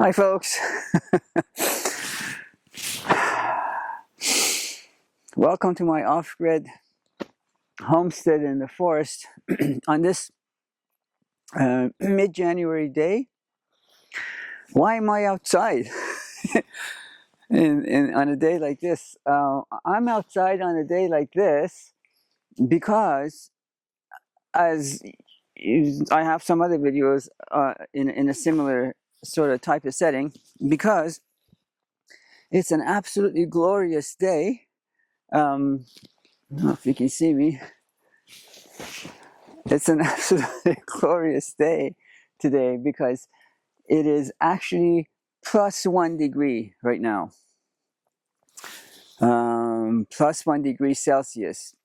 Hi, folks. Welcome to my off-grid homestead in the forest on this mid-January day. Why am I outside on a day like this? I'm outside on a day like this because, as I have some other videos in a similar sort of type of setting, because it's an absolutely glorious day. I don't know if you can see me. It's an absolutely glorious day today because it is actually plus 1 degree right now. Plus 1 degree Celsius.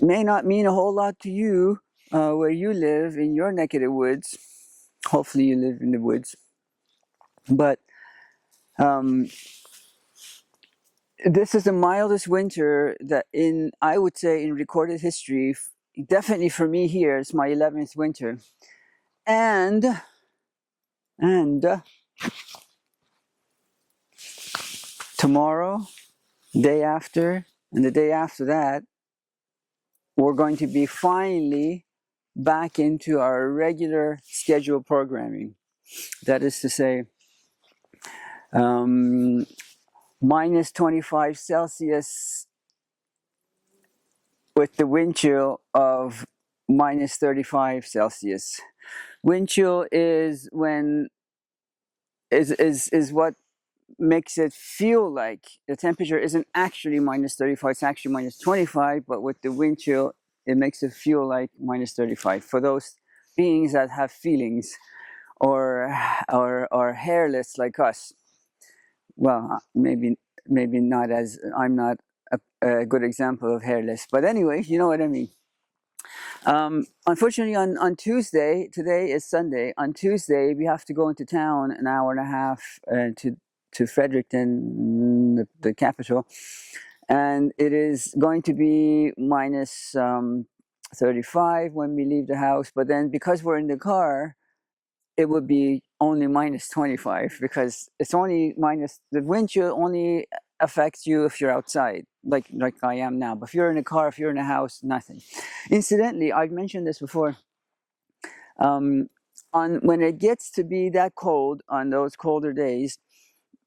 May not mean a whole lot to you where you live in your neck of the woods. Hopefully you live in the woods. But this is the mildest winter that I would say in recorded history. Definitely for me here, it's my 11th winter. And tomorrow, day after, and the day after that, we're going to be finally back into our regular scheduled programming. That is to say, minus 25 Celsius with the wind chill of minus 35 Celsius. Wind chill is what makes it feel like the temperature isn't actually minus 35, it's actually minus 25, but with the wind chill, it makes it feel like minus 35. For those beings that have feelings or hairless like us, well, maybe not, as I'm not a good example of hairless, but anyway, you know what I mean. Unfortunately, on Tuesday, today is Sunday, on Tuesday we have to go into town an hour and a half to Fredericton, the capital, and it is going to be minus 35 when we leave the house, but then because we're in the car, it would be only minus 25 because it's only the wind chill only affects you if you're outside, like I am now. But if you're in a car, if you're in a house, nothing. Incidentally, I've mentioned this before. When it gets to be that cold on those colder days,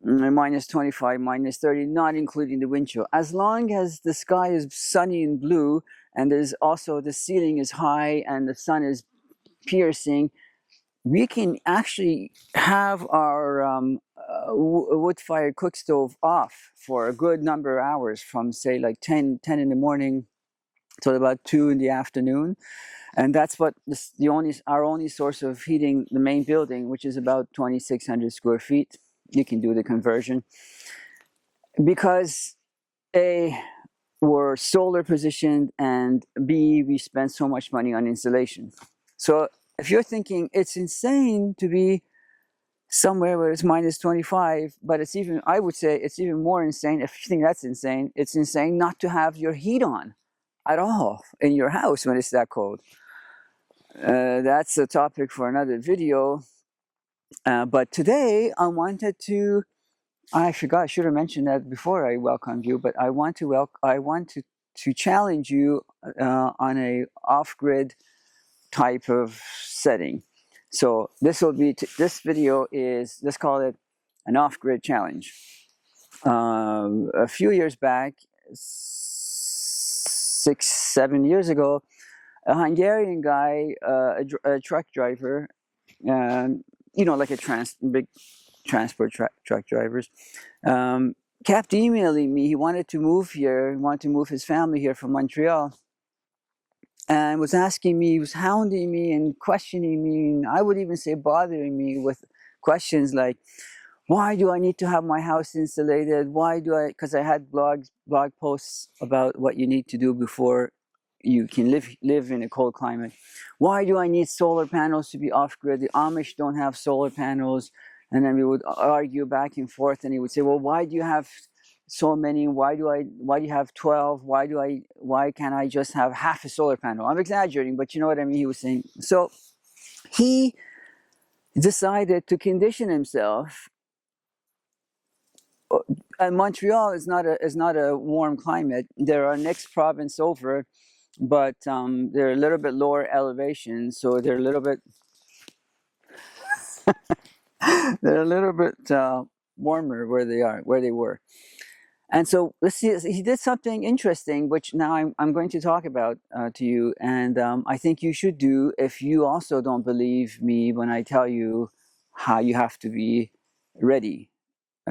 minus 25, minus 30, not including the wind chill, as long as the sky is sunny and blue, and there's also the ceiling is high and the sun is piercing, we can actually have our wood-fired cook stove off for a good number of hours, from say like 10 in the morning till about 2 in the afternoon. And that's what our only source of heating the main building, which is about 2,600 square feet. You can do the conversion. Because A, we're solar positioned, and B, we spend so much money on insulation. So if you're thinking it's insane to be somewhere where it's minus 25, but I would say it's even more insane. If you think that's insane, it's insane not to have your heat on at all in your house when it's that cold. That's a topic for another video. But today I forgot, I should have mentioned that before I welcomed you, but I want to challenge you on a off-grid type of setting. So this video is, let's call it an off-grid challenge. A few years back, 6-7 years ago, a Hungarian guy, a truck driver, like big transport truck drivers, kept emailing me. He wanted to move here, he wanted to move his family here from Montreal, and was asking me, he was hounding me and questioning me, and I would even say bothering me with questions like, why do I need to have my house insulated? Because I had blog posts about what you need to do before you can live in a cold climate. Why do I need solar panels to be off-grid? The Amish don't have solar panels. And then we would argue back and forth, and he would say, well, why do you have so many? Why do you have 12? Why can't I just have half a solar panel? I'm exaggerating, but you know what I mean. He was saying. So he decided to condition himself. And Montreal is not a warm climate. They're our next province over, but they're a little bit lower elevation, so they're a little bit warmer where they were. And so let's see. He did something interesting, which now I'm going to talk about to you, and I think you should do if you also don't believe me when I tell you how you have to be ready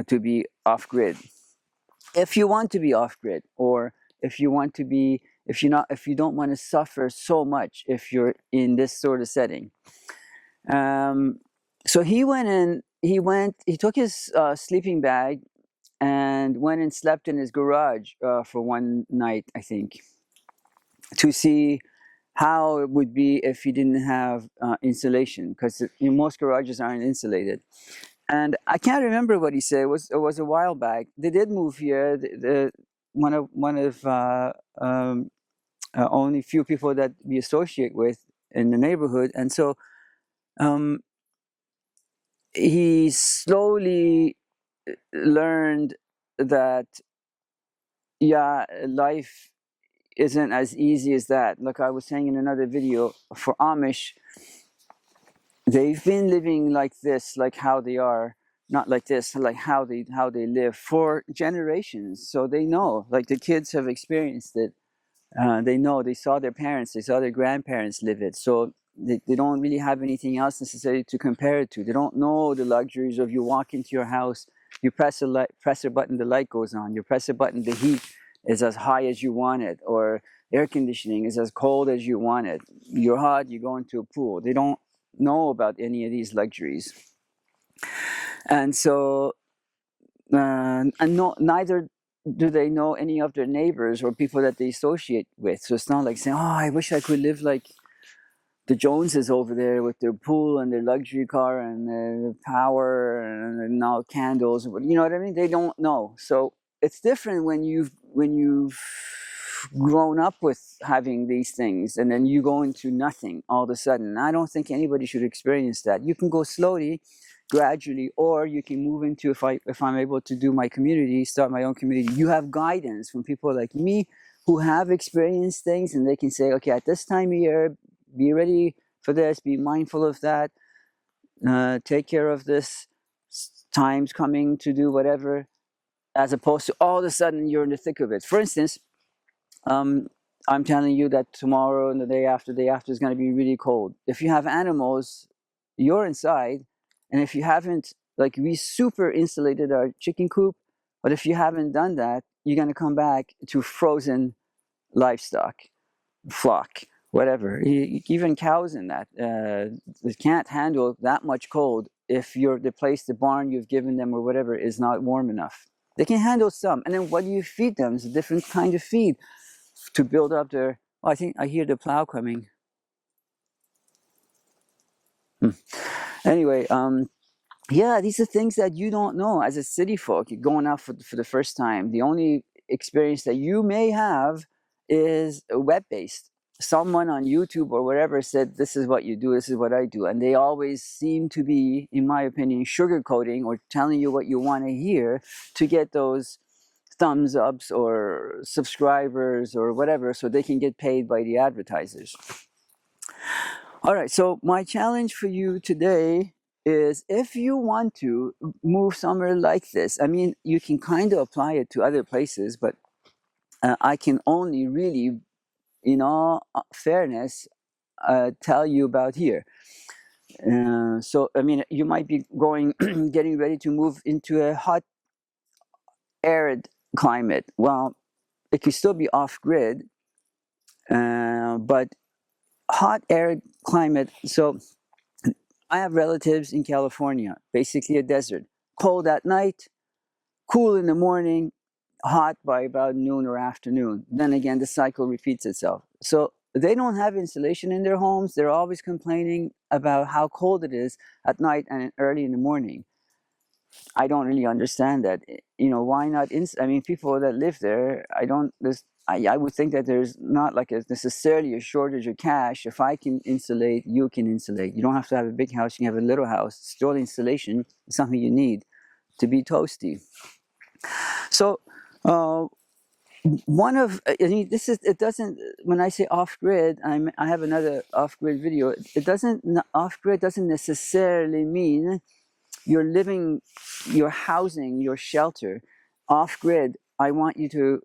to be off grid. If you want to be off grid, or if you want to be, if you don't want to suffer so much if you're in this sort of setting. So he took his sleeping bag and went and slept in his garage for one night, I think, to see how it would be if he didn't have insulation, because most garages aren't insulated. And I can't remember what he said. It was a while back. They did move here. One of only few people that we associate with in the neighborhood, and so he slowly learned that, yeah, life isn't as easy as that. Like I was saying in another video, for Amish, they've been living like this, like how they are, not like this, like how they live for generations. So they know, like the kids have experienced it. They know, they saw their parents, they saw their grandparents live it. So they don't really have anything else necessarily to compare it to. They don't know the luxuries of you walk into your house, you press a button, the light goes on. You press a button, the heat is as high as you want it, or air conditioning is as cold as you want it. You're hot, you go into a pool. They don't know about any of these luxuries. And so, neither do they know any of their neighbors or people that they associate with. So it's not like saying, oh, I wish I could live like the Joneses over there with their pool and their luxury car and their power and all candles. You know what I mean? They don't know. So it's different when you've grown up with having these things and then you go into nothing all of a sudden. I don't think anybody should experience that. You can go slowly, gradually, or you can move into, if I'm able to do my community, start my own community. You have guidance from people like me who have experienced things, and they can say, okay, at this time of year, be ready for this, be mindful of that, take care of this, time's coming to do whatever, as opposed to all of a sudden you're in the thick of it. For instance, I'm telling you that tomorrow and the day after is going to be really cold. If you have animals, you're inside, and if you haven't, like, we super insulated our chicken coop, but if you haven't done that, you're going to come back to frozen livestock, flock, whatever. Even cows in that, they can't handle that much cold if the barn you've given them or whatever is not warm enough. They can handle some, and then what do you feed them? It's a different kind of feed to build up their. Oh, I think I hear the plow coming. Anyway, yeah, these are things that you don't know as a city folk. You're going out for the first time. The only experience that you may have is web-based. Someone on YouTube or wherever said, this is what you do, this is what I do. And they always seem to be, in my opinion, sugarcoating or telling you what you want to hear to get those thumbs ups or subscribers or whatever, so they can get paid by the advertisers. All right, so my challenge for you today is, if you want to move somewhere like this, I mean, you can kind of apply it to other places, but I can only really, in all fairness, tell you about here. So, I mean, you might be getting ready to move into a hot, arid climate. Well, it could still be off-grid, but hot, arid climate. So I have relatives in California, basically a desert. Cold at night, cool in the morning, hot by about noon or afternoon. Then again, the cycle repeats itself. So they don't have insulation in their homes. They're always complaining about how cold it is at night and early in the morning. I don't really understand that. You know, why not? I mean, people that live there, I would think that there's not like necessarily a shortage of cash. If I can insulate, you can insulate. You don't have to have a big house. You can have a little house. Still, insulation is something you need to be toasty. So, one of I mean, this is it doesn't. When I say off grid, I have another off grid video. It doesn't off grid doesn't necessarily mean you're living, your housing, your shelter. Off grid, I want you to,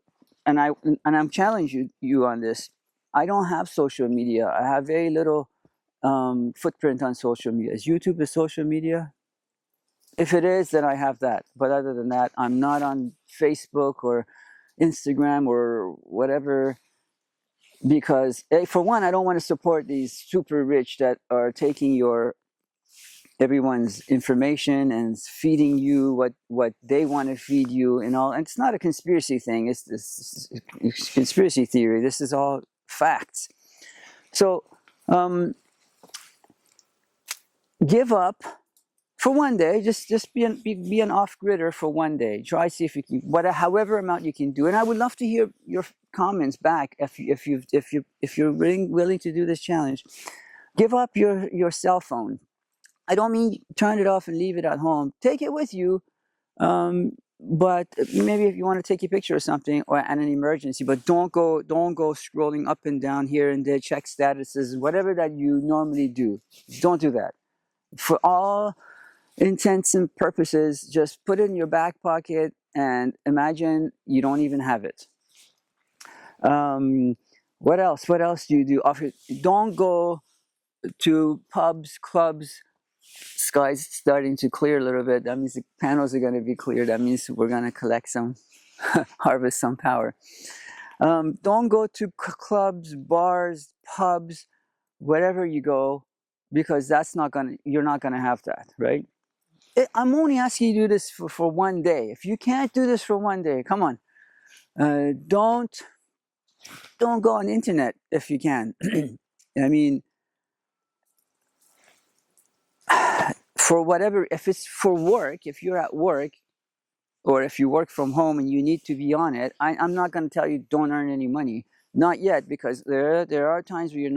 and I'm challenging you on this. I don't have social media. I have very little footprint on social media. Is YouTube a social media? If it is, then I have that. But other than that, I'm not on Facebook or Instagram or whatever, because for one, I don't want to support these super rich that are taking everyone's information and feeding you what they want to feed you and all. And it's not a conspiracy thing. It's conspiracy theory. This is all facts. So give up for one day. Just be an off-gridder for one day. Try, see if you can, however amount you can do. And I would love to hear your comments back if you're willing to do this challenge. Give up your cell phone. I don't mean turn it off and leave it at home. Take it with you, but maybe if you want to take a picture or something, or an emergency. But don't go scrolling up and down here and there, check statuses, whatever that you normally do. Don't do that. For all intents and purposes, just put it in your back pocket and imagine you don't even have it. What else? What else do you do? Don't go to pubs, clubs. Sky's starting to clear a little bit. That means the panels are going to be clear. That means we're going to collect some, harvest some power. Don't go to clubs, bars, pubs, wherever you go, because you're not going to have that, right? I'm only asking you to do this for one day. If you can't do this for one day, come on. Don't go on the internet if you can. I mean, for whatever, if it's for work, if you're at work, or if you work from home and you need to be on it, I'm not going to tell you don't earn any money. Not yet, because there are times where you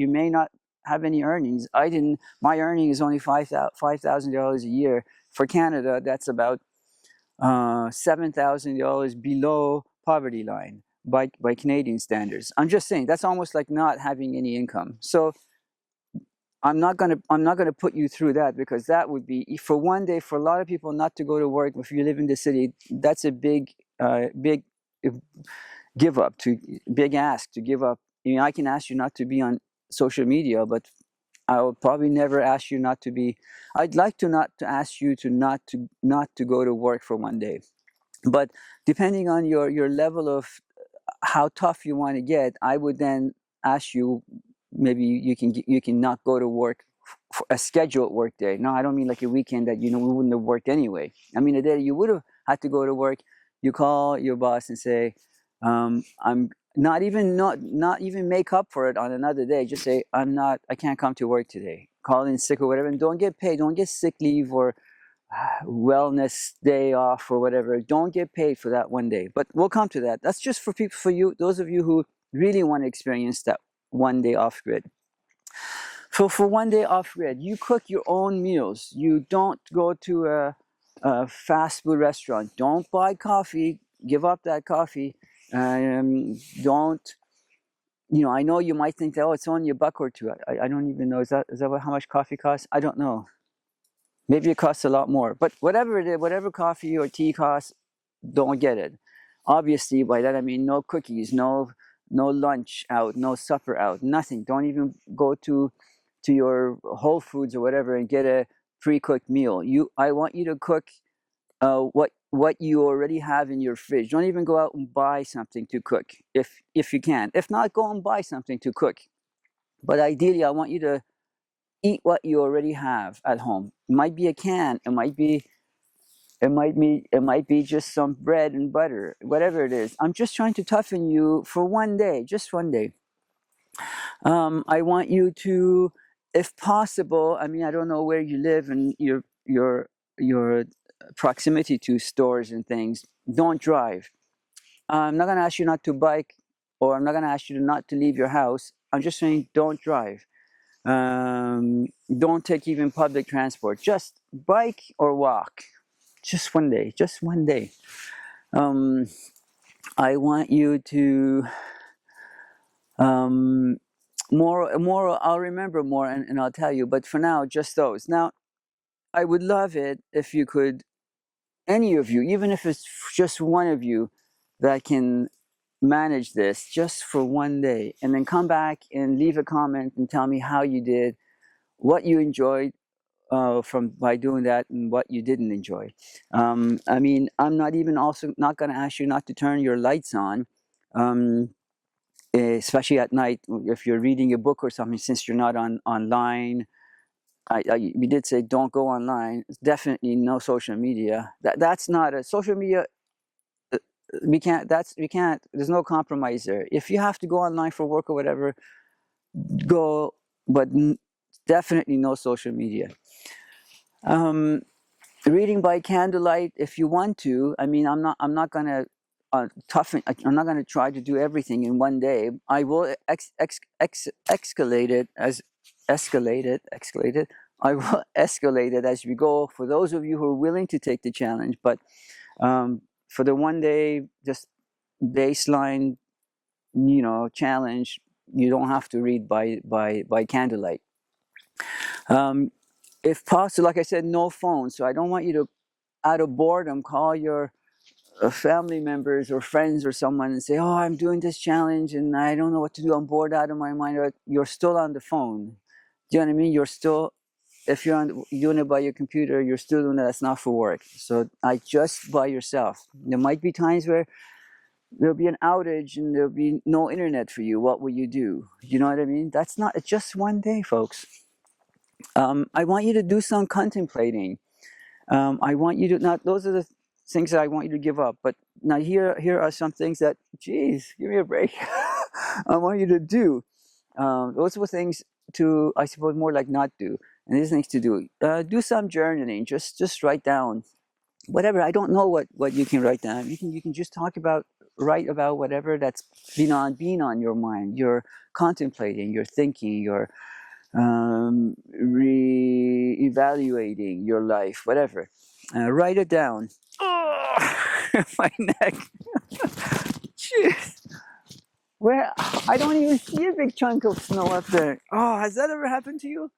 may not have any earnings. My earning is only $5,000 a year. For Canada, that's about $7,000 below poverty line by Canadian standards. I'm just saying that's almost like not having any income. So I'm not gonna put you through that, because that would be, for one day, for a lot of people not to go to work. If you live in the city, that's a big give up, big ask to give up. I can ask you not to be on social media, but I will probably never ask you not to be. I'd like to not to ask you to not to go to work for one day, but depending on your level of how tough you want to get, I would then ask you, maybe you can not go to work for a scheduled work day. No, I don't mean like a weekend that we wouldn't have worked anyway. I mean a day you would have had to go to work. You call your boss and say, I'm not even make up for it on another day. Just say, I can't come to work today. Call in sick or whatever, and don't get paid. Don't get sick leave or wellness day off or whatever. Don't get paid for that one day. But we'll come to that. That's just for you, those of you who really want to experience that one day off grid. So for one day off grid, you cook your own meals. You don't go to a fast food restaurant. Don't buy coffee. Give up that coffee. Don't. I know you might think that, oh, it's only $1 or $2. I don't even know. Is that how much coffee costs? I don't know. Maybe it costs a lot more. But whatever it is, whatever coffee or tea costs, don't get it. Obviously, by that I mean no cookies, no lunch out, no supper out, nothing. Don't even go to your Whole Foods or whatever and get a pre-cooked meal. I want you to cook what you already have in your fridge. Don't even go out and buy something to cook if you can. If not, go and buy something to cook. But ideally, I want you to eat what you already have at home. It might be a can. It might be just some bread and butter, whatever it is. I'm just trying to toughen you for one day, just one day. I want you to, if possible, I mean, I don't know where you live and your proximity to stores and things. Don't drive. I'm not going to ask you not to bike. or I'm not going to ask you not to leave your house. I'm just saying don't drive. Don't take even public transport. Just bike or walk. Just one day. Just one day. I want you to more. I'll remember more and I'll tell you. But for now, just those. Now, I would love it if you could, any of you, even if it's just one of you, that can manage this just for one day, and then come back and leave a comment and tell me how you did, what you enjoyed from by doing that, and what you didn't enjoy. I mean, I'm not even also not going to ask you not to turn your lights on, especially at night if you're reading a book or something. Since you're not online, we did say don't go online. Definitely no social media. That's not a social media. We can't. We can't. There's no compromise there. If you have to go online for work or whatever, go. But definitely no social media. Reading by candlelight, if you want to. I mean, I'm not gonna toughen. I'm not gonna try to do everything in one day. I will escalate it as escalated. I will escalate it as we go. For those of you who are willing to take the challenge, but for the one day, just baseline, challenge, you don't have to read by candlelight. If possible, like I said, no phone. So I don't want you to, out of boredom, call your family members or friends or someone and say, "Oh, I'm doing this challenge and I don't know what to do. I'm bored out of my mind." Or you're still on the phone. Do you know what I mean? You're still, if you're doing it by your computer, you're still doing it. That's not for work. So just by yourself. There might be times where there'll be an outage and there'll be no internet for you. What will you do? You know what I mean? That's not, it's just one day, folks. I want you to do some contemplating. I want you to not, those are the things that I want you to give up. But now here are some things that, geez, give me a break. I want you to do. Those were things to, I suppose, more like not do. And these things to do. Do some journaling. Just write down whatever. I don't know what you can write down. You can just write about whatever that's been on your mind. You're contemplating, you're thinking, you're re-evaluating your life, whatever. Write it down. Oh, my neck. Jeez. Where I don't even see a big chunk of snow up there. Oh, has that ever happened to you?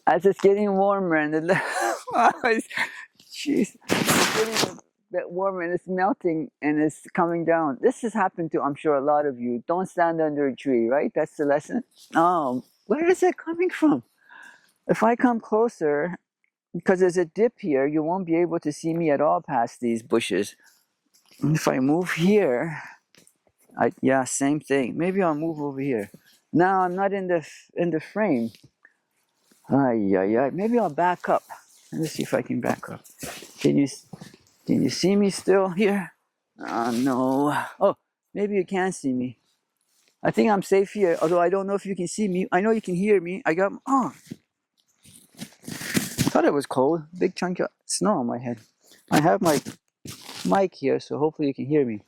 As it's getting warmer and jeez, it's getting a bit warmer and it's melting and it's coming down. This has happened to, I'm sure, a lot of you. Don't stand under a tree, right? That's the lesson. Oh, where is it coming from? If I come closer, because there's a dip here, you won't be able to see me at all past these bushes. And if I move here, yeah, same thing. Maybe I'll move over here. Now I'm not in the frame. Maybe I'll back up. Let's see if I can back up. Can you see me still here? No. Oh, maybe you can see me. I think I'm safe here, although I don't know if you can see me. I know you can hear me. I thought it was cold. Big chunk of snow on my head. I have my mic here, so hopefully you can hear me.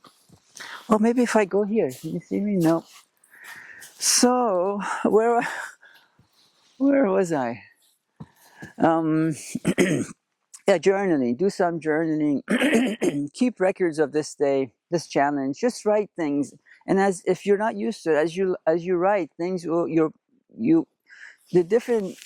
Oh, maybe if I go here, can you see me? No. So, where was I? Yeah, journaling. Do some journaling. Keep records of this day, this challenge. Just write things, and if you're not used to it, as you write things, the different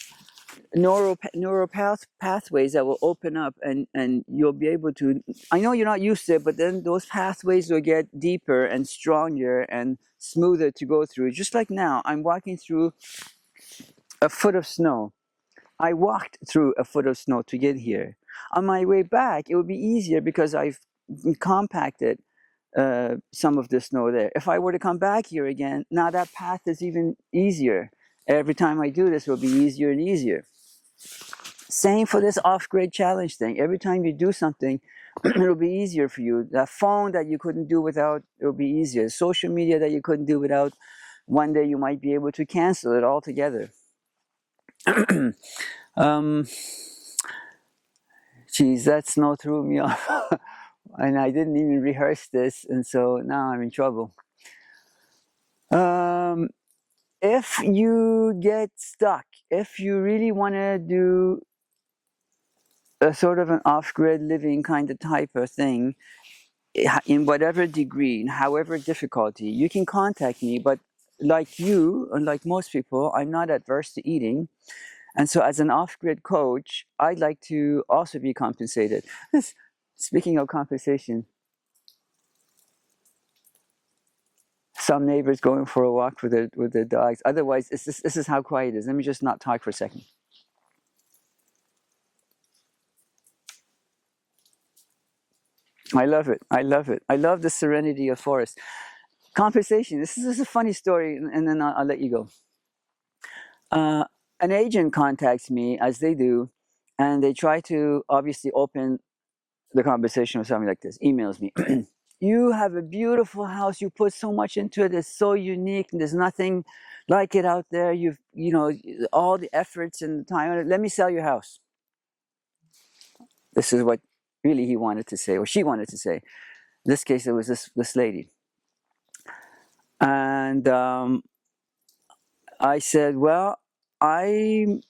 pathways that will open up, and you'll be able to. I know you're not used to it, but then those pathways will get deeper and stronger and smoother to go through. Just like now, I'm walking through a foot of snow. I walked through a foot of snow to get here. On my way back, it would be easier because I've compacted some of the snow there. If I were to come back here again, now that path is even easier. Every time I do this, it will be easier and easier. Same for this off-grid challenge thing. Every time you do something, it'll be easier for you. That phone that you couldn't do without, it'll be easier. Social media that you couldn't do without, one day you might be able to cancel it altogether. Geez, that snow threw me off. and I didn't even rehearse this, and so now I'm in trouble. If you get stuck, if you really want to do a sort of an off-grid living kind of type of thing, in whatever degree, however difficulty, you can contact me. But like you, and like most people, I'm not adverse to eating. And so as an off-grid coach, I'd like to also be compensated. Speaking of compensation, some neighbors going for a walk with their dogs. Otherwise, this is how quiet it is. Let me just not talk for a second. I love it. I love it. I love the serenity of forest. Compensation. This is a funny story, and then I'll let you go. An agent contacts me, as they do, and they try to obviously open the conversation with something like this. Emails me. You have a beautiful house. You put so much into it. It's so unique, and there's nothing like it out there. You know, all the efforts and the time. Let me sell your house. This is what really he wanted to say, or she wanted to say. In this case, it was this lady. And I said, well, I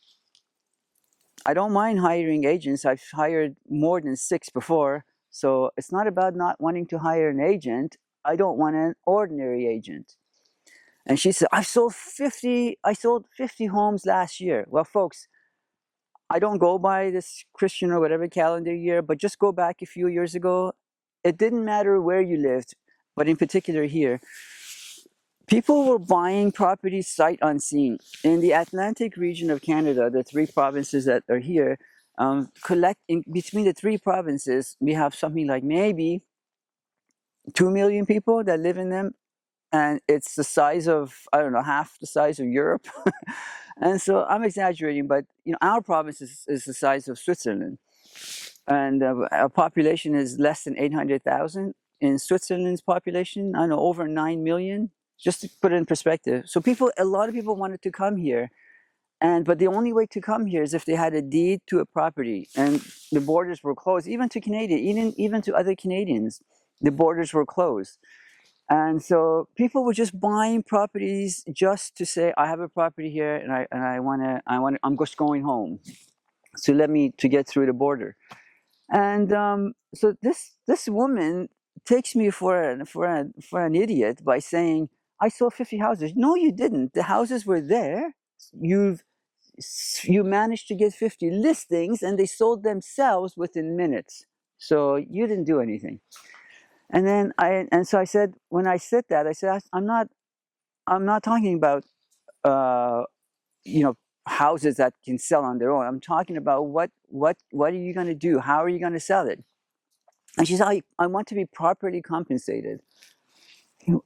don't mind hiring agents. I've hired more than 6 before. So it's not about not wanting to hire an agent. I don't want an ordinary agent. And she said, I sold 50 homes last year. Well, folks, I don't go by this Christian or whatever calendar year, but just go back a few years ago. It didn't matter where you lived, but in particular here, people were buying properties sight unseen. In the Atlantic region of Canada, the 3 provinces that are here, between the 3 provinces, we have something like maybe 2 million people that live in them. And it's the size of, I don't know, half the size of Europe. And so I'm exaggerating, but you know, our province is the size of Switzerland. And our population is less than 800,000. In Switzerland's population, I don't know, over 9 million. Just to put it in perspective. So a lot of people wanted to come here, but the only way to come here is if they had a deed to a property, and the borders were closed, even to Canadian, even to other Canadians, the borders were closed. And so people were just buying properties just to say, I have a property here, and I'm just going home. So to get through the border. And so this woman takes me for an idiot by saying, I sold 50 houses. No, you didn't. The houses were there. You managed to get 50 listings, and they sold themselves within minutes. So you didn't do anything. And then so I said, when I said that, I said, I'm not talking about houses that can sell on their own. I'm talking about what are you going to do? How are you going to sell it? And she said, I want to be properly compensated.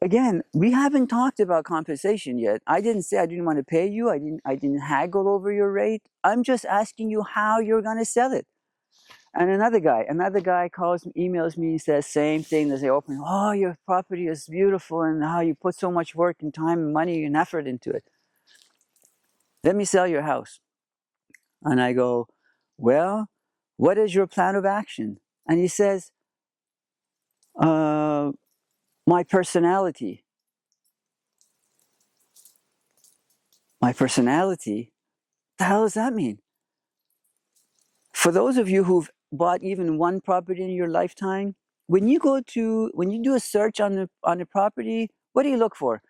Again, we haven't talked about compensation yet. I didn't say I didn't want to pay you. I didn't haggle over your rate. I'm just asking you how you're going to sell it. And another guy emails me, says same thing. They say, oh, your property is beautiful, and how you put so much work and time and money and effort into it. Let me sell your house. And I go, well, what is your plan of action? And he says, my personality. My personality? The hell does that mean? For those of you who've bought even one property in your lifetime, when you do a search on a property, what do you look for?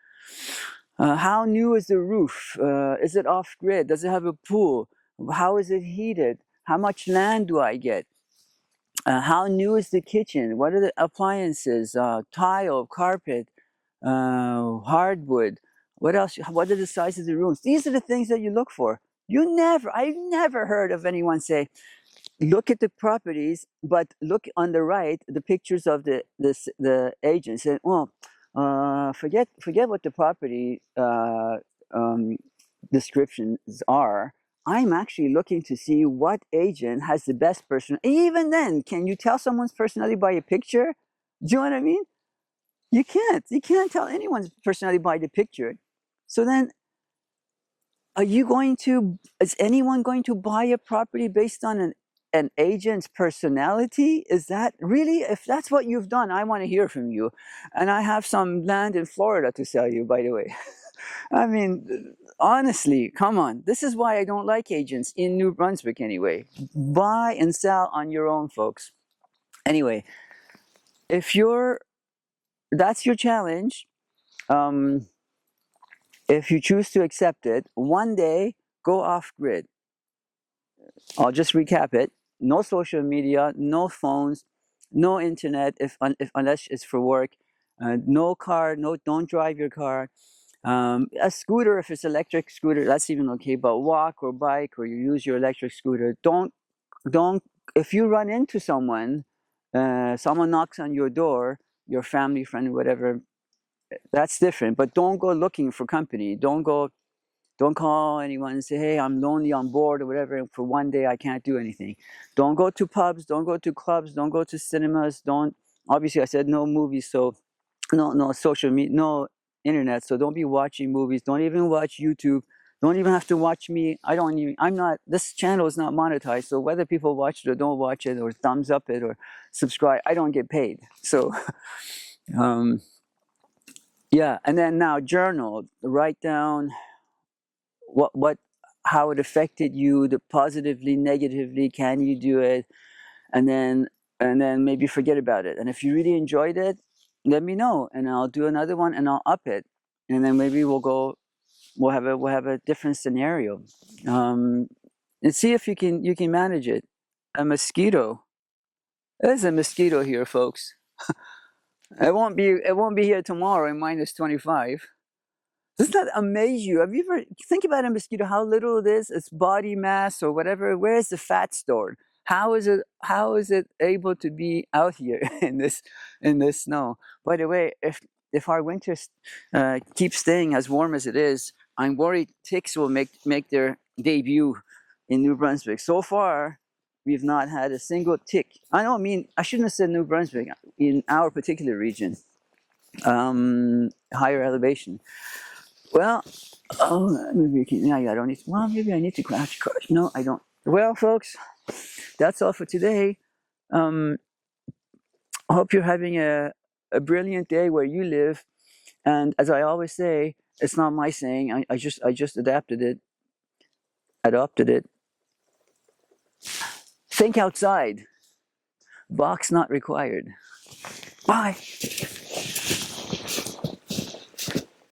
How new is the roof? Is it off grid? Does it have a pool? How is it heated? How much land do I get? How new is the kitchen? What are the appliances? Tile, carpet, hardwood. What else? What are the size of the rooms? These are the things that you look for. I've never heard of anyone say, look at the properties, but look on the right, the pictures of the agents. And forget what the property descriptions are. I'm actually looking to see what agent has the best person. Even then, can you tell someone's personality by a picture? Do you know what I mean? You can't. You can't tell anyone's personality by the picture. So then, is anyone going to buy a property based on an agent's personality? Is that really? If that's what you've done, I want to hear from you. And I have some land in Florida to sell you, by the way. I mean, honestly, come on. This is why I don't like agents in New Brunswick anyway. Buy and sell on your own, folks. Anyway, if that's your challenge. If you choose to accept it, one day go off grid. I'll just recap it. No social media, no phones, no internet unless it's for work. No car, don't drive your car. A scooter, if it's electric scooter, that's even okay. But walk or bike, or you use your electric scooter. Don't. If you run into someone, someone knocks on your door, your family friend, whatever. That's different. But don't go looking for company. Don't call anyone and say, hey, I'm lonely, I'm bored, or whatever, and for one day I can't do anything. Don't go to pubs, don't go to clubs, don't go to cinemas, obviously I said no movies, so no social media, no internet, so don't be watching movies, don't even watch YouTube, don't even have to watch me. This channel is not monetized, so whether people watch it or don't watch it, or thumbs up it, or subscribe, I don't get paid. So, yeah, and then now journal, write down how it affected you, the positively, negatively, can you do it, and then maybe forget about it. And if you really enjoyed it, let me know, and I'll do another one, and I'll up it, and then maybe we'll have a different scenario, and see if you can manage it. A mosquito. There's a mosquito here, folks. It won't be here tomorrow in -25. Doesn't that amaze you? Have you ever think about a mosquito? How little it is, its body mass or whatever. Where is the fat stored? How is it able to be out here in this snow? By the way, if our winters keep staying as warm as it is, I'm worried ticks will make their debut in New Brunswick. So far, we've not had a single tick. I shouldn't have said New Brunswick, in our particular region, higher elevation. Well, maybe I don't need to. Well, maybe I need to crash cars. No, I don't. Well, folks, that's all for today. I hope you're having a brilliant day where you live. And as I always say, it's not my saying. I just adopted it. Think outside. Box not required. Bye.